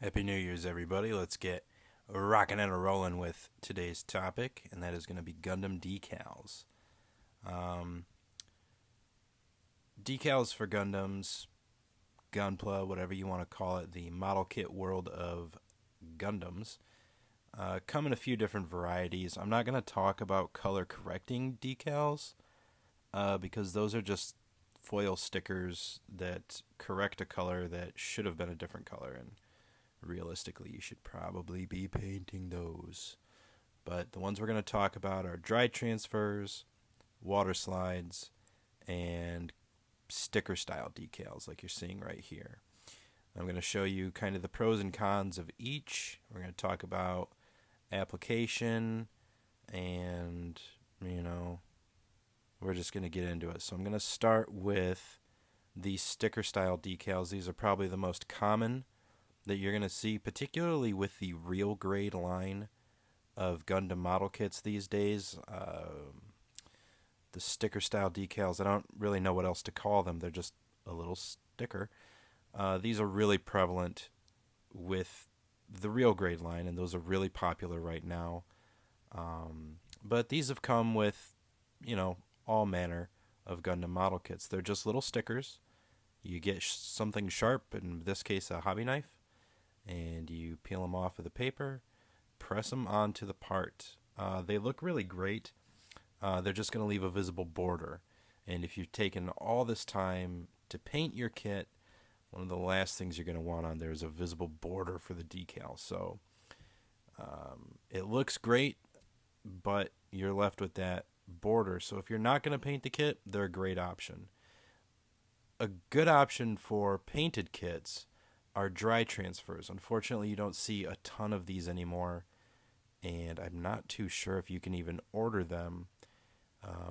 Happy New Year's, everybody. Let's get rocking and rolling with today's topic, and that is going to be Gundam Decals. Um, decals for Gundams, Gunpla, whatever you want to call it, the model kit world of Gundams, come in a few different varieties. I'm not going to talk about color correcting decals because those are just foil stickers that correct a color that should have been a different color, and realistically, you should probably be painting those. But the ones we're going to talk about are dry transfers, water slides, and sticker style decals like you're seeing right here. I'm going to show you kind of the pros and cons of each. We're going to talk about application and, we're just going to get into it. So I'm going to start with the sticker style decals. These are probably the most common that you're going to see, particularly with the real grade line of Gundam model kits these days. The sticker style decals, I don't really know what else to call them. They're just a little sticker. These are really prevalent with the real grade line, and those are really popular right now. But these have come with, all manner of Gundam model kits. They're just little stickers. You get something sharp, in this case a hobby knife, and you peel them off of the paper, press them onto the part. They look really great. They're just going to leave a visible border. And if you've taken all this time to paint your kit, one of the last things you're going to want on there is a visible border for the decal. So it looks great, but you're left with that border. So if you're not going to paint the kit, they're a great option. A good option for painted kits are dry transfers. Unfortunately, you don't see a ton of these anymore, and I'm not too sure if you can even order them.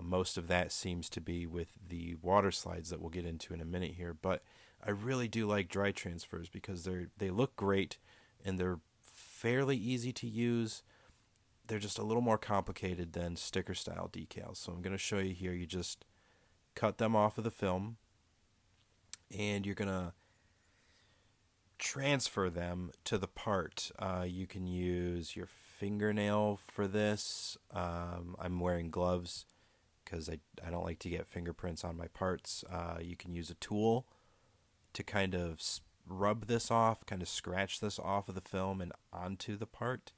Most of that seems to be with the water slides that we'll get into in a minute here, but I really do like dry transfers because they look great and they're fairly easy to use. They're just a little more complicated than sticker style decals. So I'm going to show you here. You just cut them off of the film, and you're going to transfer them to the part. You can use your fingernail for this. I'm wearing gloves because I don't like to get fingerprints on my parts. You can use a tool to kind of rub this off, kind of scratch this off of the film and onto the part.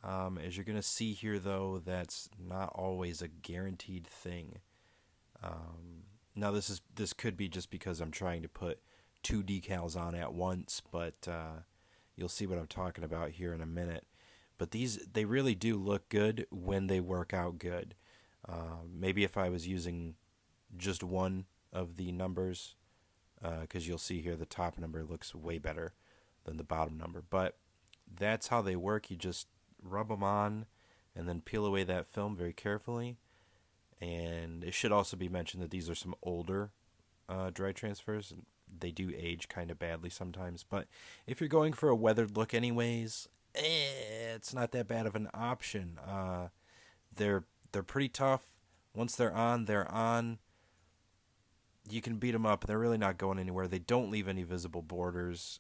As you're going to see here, though, that's not always a guaranteed thing. Now, this could be just because I'm trying to put two decals on at once, but you'll see what I'm talking about here in a minute. But they really do look good when they work out good. Maybe if I was using just one of the numbers, because you'll see here the top number looks way better than the bottom number. But that's how they work. You just rub them on and then peel away that film very carefully. And it should also be mentioned that these are some older dry transfers. They do age kind of badly sometimes, but if you're going for a weathered look anyways, it's not that bad of an option. They're pretty tough. Once they're on, they're on. You can beat them up. They're really not going anywhere. They don't leave any visible borders.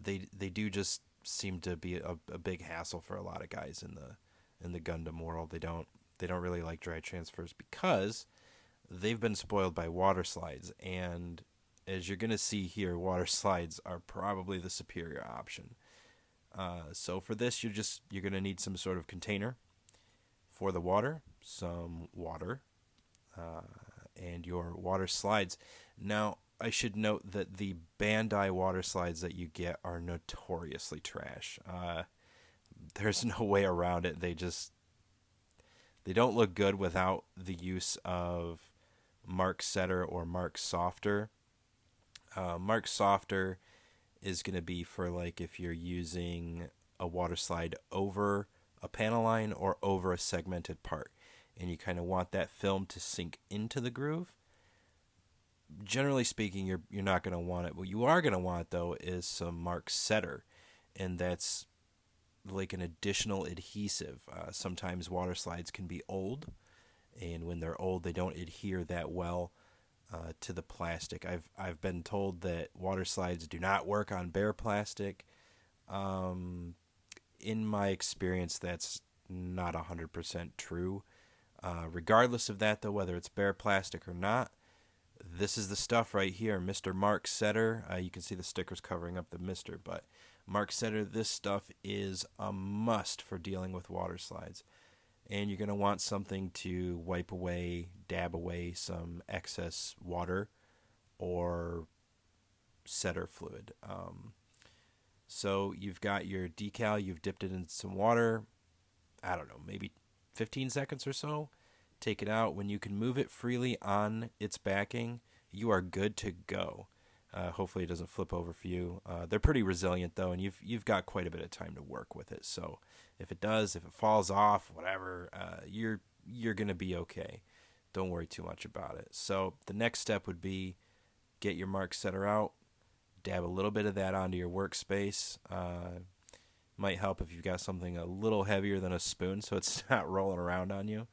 They do just seem to be a big hassle for a lot of guys in the Gundam world. They don't really like dry transfers because they've been spoiled by water slides, and as you're going to see here, water slides are probably the superior option. So for this, you're going to need some sort of container for the water, some water, and your water slides. Now, I should note that the Bandai water slides that you get are notoriously trash. There's no way around it. They don't look good without the use of Mark Setter or Mark Softer. Mark Softer is going to be for like if you're using a water slide over a panel line or over a segmented part, and you kind of want that film to sink into the groove. Generally speaking, you're not going to want it. What you are going to want, though, is some Mark Setter, and that's like an additional adhesive. Sometimes water slides can be old, and when they're old, they don't adhere that well to the plastic. I've been told that water slides do not work on bare plastic. Um, in my experience, that's not 100% true. Regardless of that, though, whether it's bare plastic or not, this is the stuff right here, Mr. Mark Setter. You can see the stickers covering up the Mr. But Mark Setter, this stuff is a must for dealing with water slides. And you're going to want something to wipe away, dab away some excess water or setter fluid. So you've got your decal, you've dipped it in some water, I don't know, maybe 15 seconds or so. Take it out. When you can move it freely on its backing, you are good to go. Hopefully it doesn't flip over for you. They're pretty resilient though, and you've got quite a bit of time to work with it. So if it does, if it falls off, whatever, you're gonna be okay. Don't worry too much about it. So the next step would be get your mark setter out, dab a little bit of that onto your workspace. Might help if you've got something a little heavier than a spoon, so it's not rolling around on you.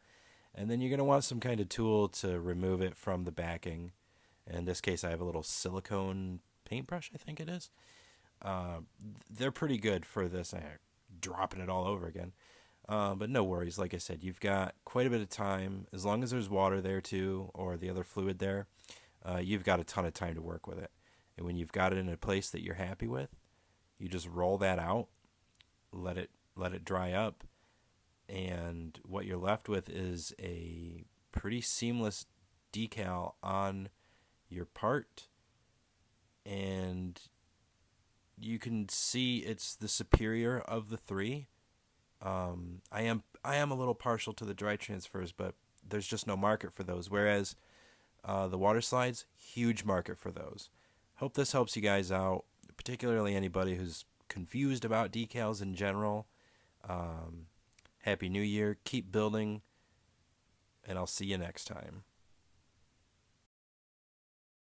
And then you're gonna want some kind of tool to remove it from the backing. In this case, I have a little silicone paintbrush, I think it is. They're pretty good for this. I'm dropping it all over again. But no worries. Like I said, you've got quite a bit of time. As long as there's water there too, or the other fluid there, you've got a ton of time to work with it. And when you've got it in a place that you're happy with, you just roll that out, let it dry up, and what you're left with is a pretty seamless decal on your part, and you can see it's the superior of the three. I am a little partial to the dry transfers, but there's just no market for those. Whereas the water slides, huge market for those. Hope this helps you guys out, particularly anybody who's confused about decals in general. Happy New Year. Keep building, and I'll see you next time.